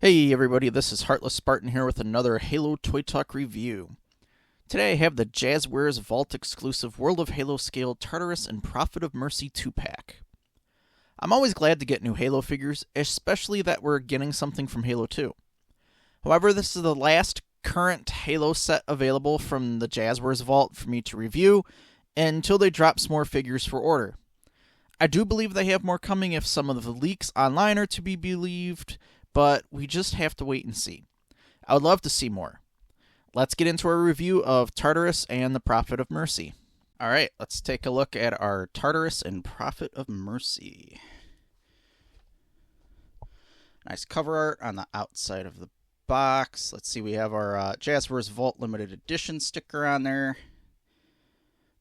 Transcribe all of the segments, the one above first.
Hey everybody, this is Heartless Spartan here with another Halo Toy Talk review. Today I have the Jazware's Vault exclusive World of Halo scale Tartarus and Prophet of Mercy 2-pack. I'm always glad to get new Halo figures, especially that we're getting something from Halo 2. However, this is the last current Halo set available from the Jazware's Vault for me to review until they drop some more figures for order. I do believe they have more coming if some of the leaks online are to be believed, but we just have to wait and see. I would love to see more. Let's get into our review of Tartarus and the Prophet of Mercy. Alright, let's take a look at our Tartarus and Prophet of Mercy. Nice cover art on the outside of the box. Let's see, we have our Jazware's Vault Limited Edition sticker on there.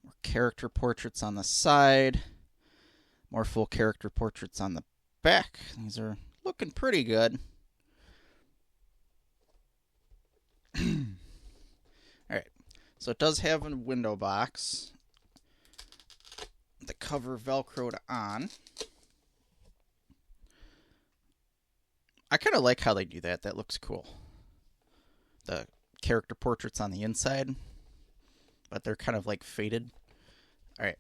More character portraits on the side. More full character portraits on the back. These are looking pretty good. Alright, so it does have a window box. The cover velcroed on. I kind of like how they do that. That looks cool. The character portraits on the inside, but they're kind of like faded. Alright.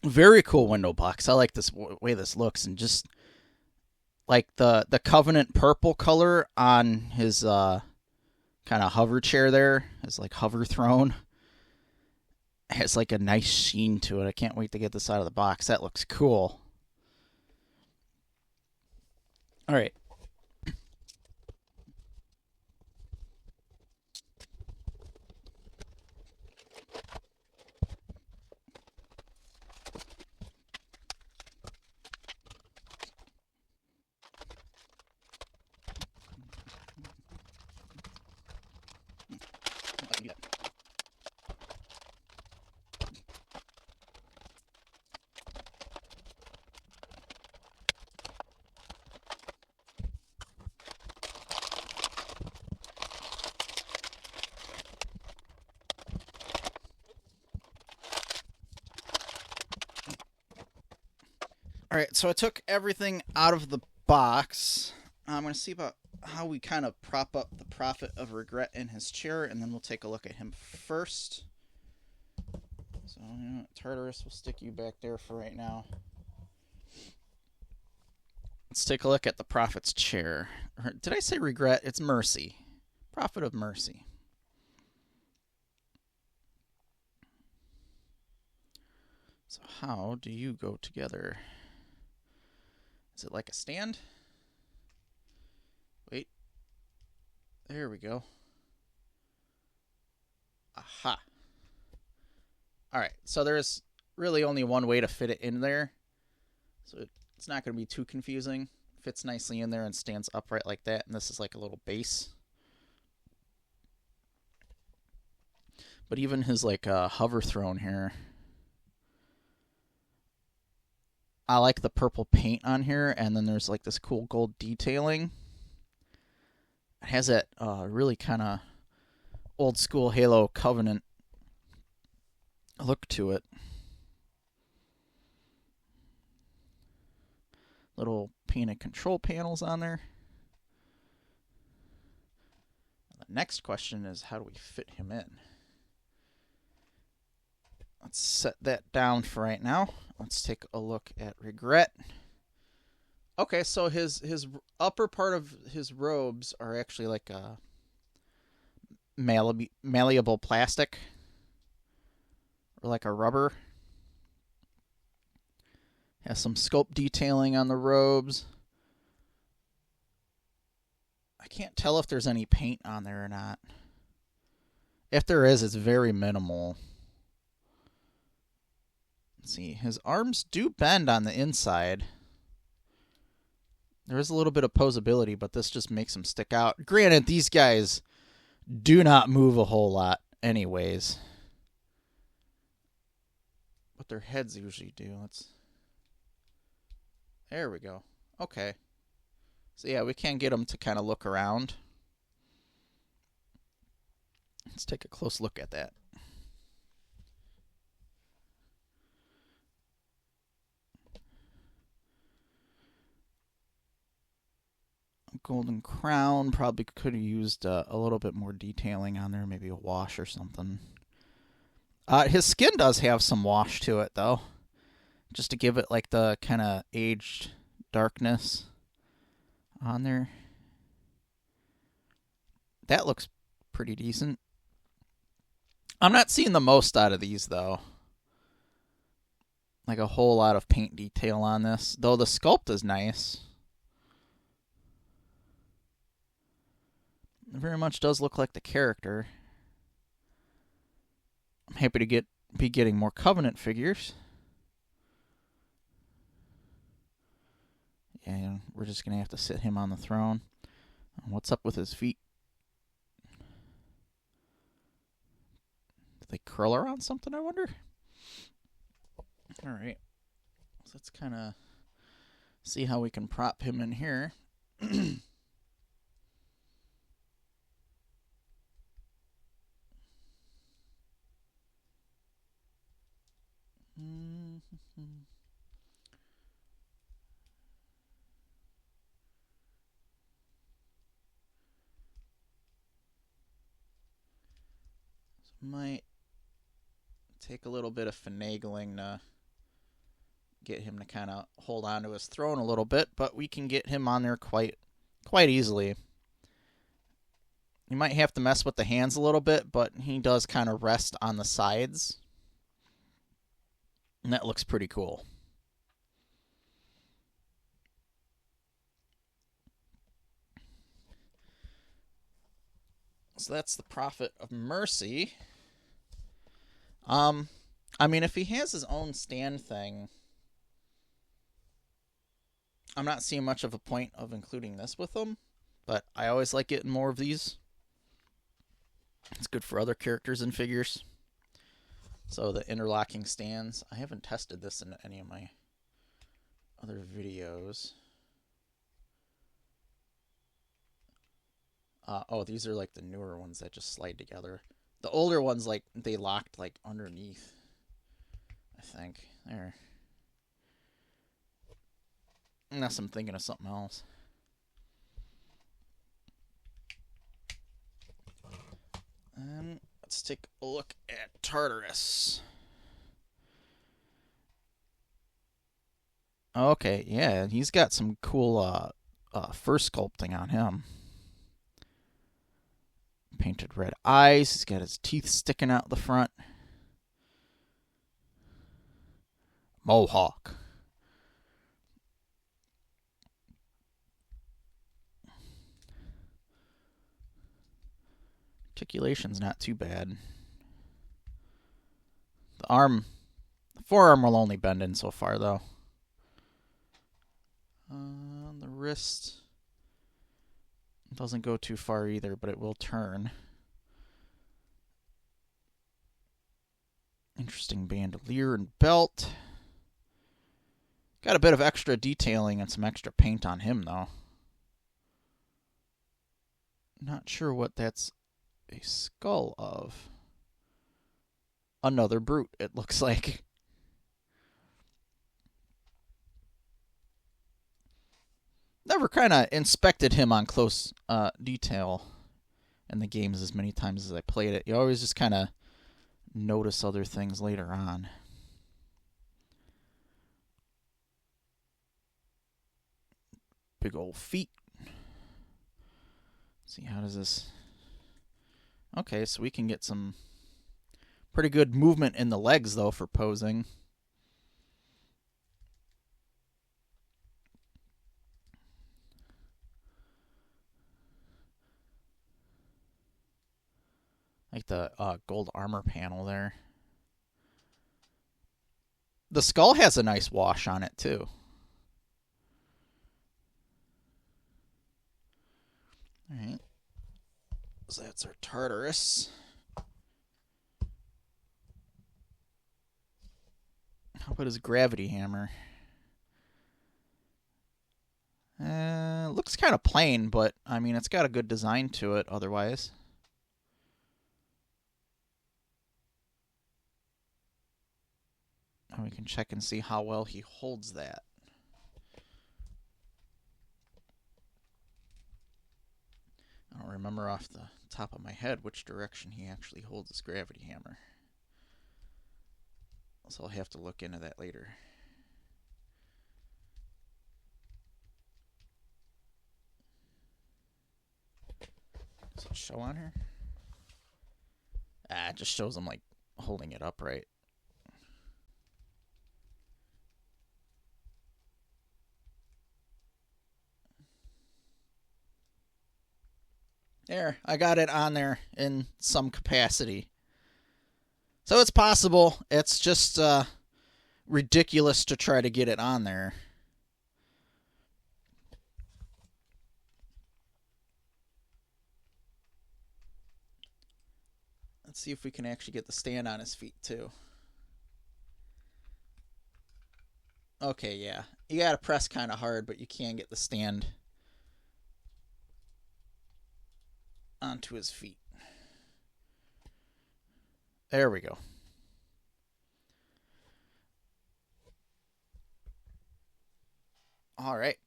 Very cool window box. I like this way this looks, and just like the Covenant purple color on his kind of hover chair there, his like hover throne, has like a nice sheen to it. I can't wait to get this out of the box. That looks cool. All right. All right, so I took everything out of the box. I'm going to see about how we kind of prop up the Prophet of Regret in his chair, and then we'll take a look at him first. So, you know, Tartarus, we'll stick you back there for right now. Let's take a look at the Prophet's chair. Did I say regret? It's mercy. Prophet of Mercy. So how do you go together? Is it like a stand? Wait. There we go. Aha. Alright, so there's really only one way to fit it in there. So it's not going to be too confusing. Fits nicely in there and stands upright like that. And this is like a little base. But even his like hover throne here, I like the purple paint on here, and then there's like this cool gold detailing. It has that really kind of old school Halo Covenant look to it. Little painted control panels on there. The next question is, how do we fit him in? Let's set that down for right now. Let's take a look at Regret. Okay, so his upper part of his robes are actually like a malleable plastic, or like a rubber. Has some sculpt detailing on the robes. I can't tell if there's any paint on there or not. If there is, it's very minimal. Let's see, his arms do bend on the inside. There is a little bit of posability, but this just makes them stick out. Granted, these guys do not move a whole lot anyways. But their heads usually do. There we go. Okay. So yeah, we can get them to kind of look around. Let's take a close look at that. golden crown. Probably could have used a little bit more detailing on there, maybe a wash or something. His skin does have some wash to it, though, just to give it like the kind of aged darkness on there. That looks pretty decent. I'm not seeing the most out of these, though. Like a whole lot of paint detail on this, though the sculpt is nice. It very much does look like the character. I'm happy to be getting more Covenant figures. Yeah, we're just going to have to sit him on the throne. What's up with his feet? Did they curl around something, I wonder? Alright. So let's kind of see how we can prop him in here. Might take a little bit of finagling to get him to kind of hold on to his throne a little bit, but we can get him on there quite easily. You might have to mess with the hands a little bit, but he does kind of rest on the sides. And that looks pretty cool. So that's the Prophet of Mercy. I mean, if he has his own stand thing, I'm not seeing much of a point of including this with him, but I always like getting more of these. It's good for other characters and figures. So the interlocking stands. I haven't tested this in any of my other videos. Oh, these are like the newer ones that just slide together. The older ones, like, they locked like underneath, I think. There. Unless I'm thinking of something else. And let's take a look at Tartarus. Okay, yeah, he's got some cool fur sculpting on him. Painted red eyes. He's got his teeth sticking out the front. Mohawk. Articulation's not too bad. The forearm will only bend in so far, though. The wrist doesn't go too far either, but it will turn. Interesting bandolier and belt. Got a bit of extra detailing and some extra paint on him, though. Not sure what that's a skull of. Another brute, it looks like. Never kind of inspected him on close detail in the games as many times as I played it. You always just kind of notice other things later on. Big old feet. Let's see, how does this... Okay, so we can get some pretty good movement in the legs, though, for posing. Like the gold armor panel there. The skull has a nice wash on it, too. Alright. So that's our Tartarus. How about his gravity hammer? Looks kind of plain, but, I mean, it's got a good design to it otherwise. And we can check and see how well he holds that. remember off the top of my head which direction he actually holds his gravity hammer. So I'll have to look into that later. Does it show on her? It just shows him like holding it upright. There, I got it on there in some capacity. So it's possible. It's just ridiculous to try to get it on there. Let's see if we can actually get the stand on his feet too. Okay, yeah. You gotta press kind of hard, but you can get the stand onto his feet. There we go. All right.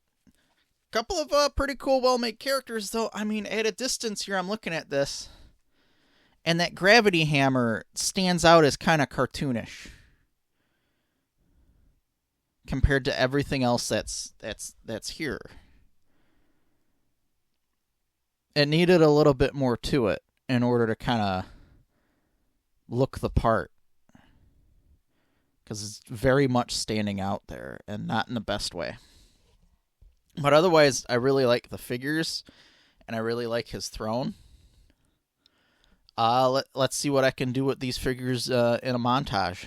Couple of pretty cool, well-made characters, though. I mean, at a distance here, I'm looking at this, and that gravity hammer stands out as kind of cartoonish compared to everything else that's here. It needed a little bit more to it in order to kind of look the part, because it's very much standing out there and not in the best way. But otherwise, I really like the figures, and I really like his throne. Let's see what I can do with these figures in a montage.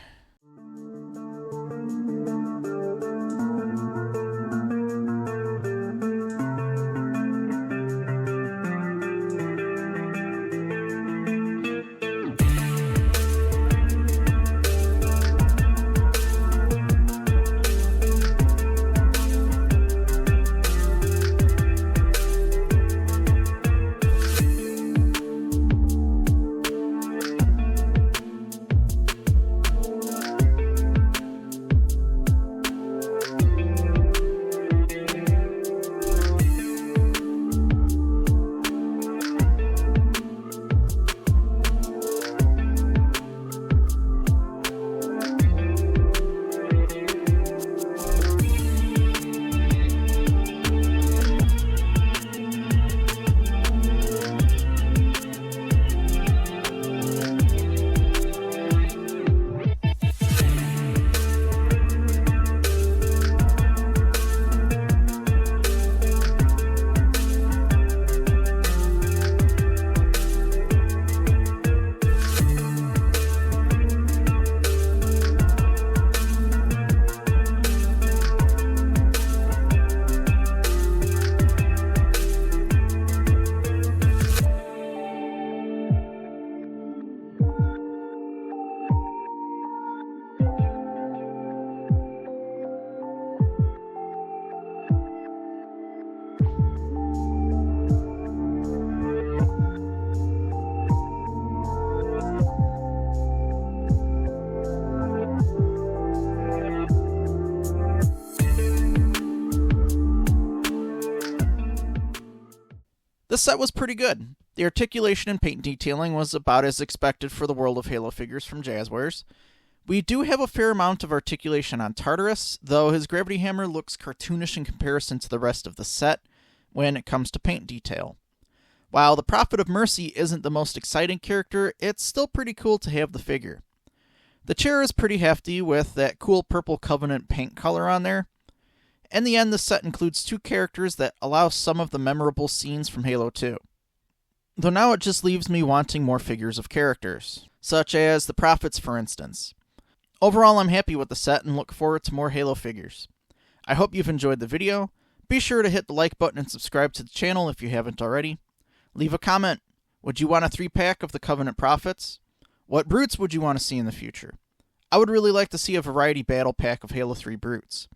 This set was pretty good. The articulation and paint detailing was about as expected for the World of Halo figures from Jazwares. We do have a fair amount of articulation on Tartarus, though his gravity hammer looks cartoonish in comparison to the rest of the set when it comes to paint detail. While the Prophet of Mercy isn't the most exciting character, it's still pretty cool to have the figure. The chair is pretty hefty with that cool purple Covenant paint color on there. In the end, the set includes two characters that allow some of the memorable scenes from Halo 2. Though now it just leaves me wanting more figures of characters, such as the Prophets for instance. Overall, I'm happy with the set and look forward to more Halo figures. I hope you've enjoyed the video. Be sure to hit the like button and subscribe to the channel if you haven't already. Leave a comment. Would you want a 3-pack of the Covenant Prophets? What brutes would you want to see in the future? I would really like to see a variety battle pack of Halo 3 brutes.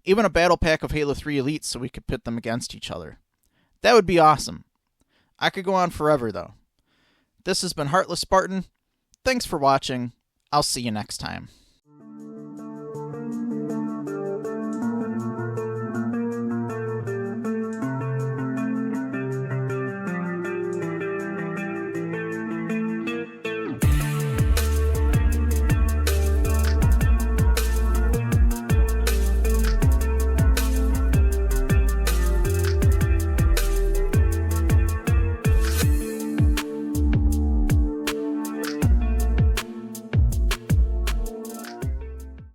Even a battle pack of Halo 3 elites so we could pit them against each other. That would be awesome. I could go on forever though. This has been Heartless Spartan. Thanks for watching. I'll see you next time.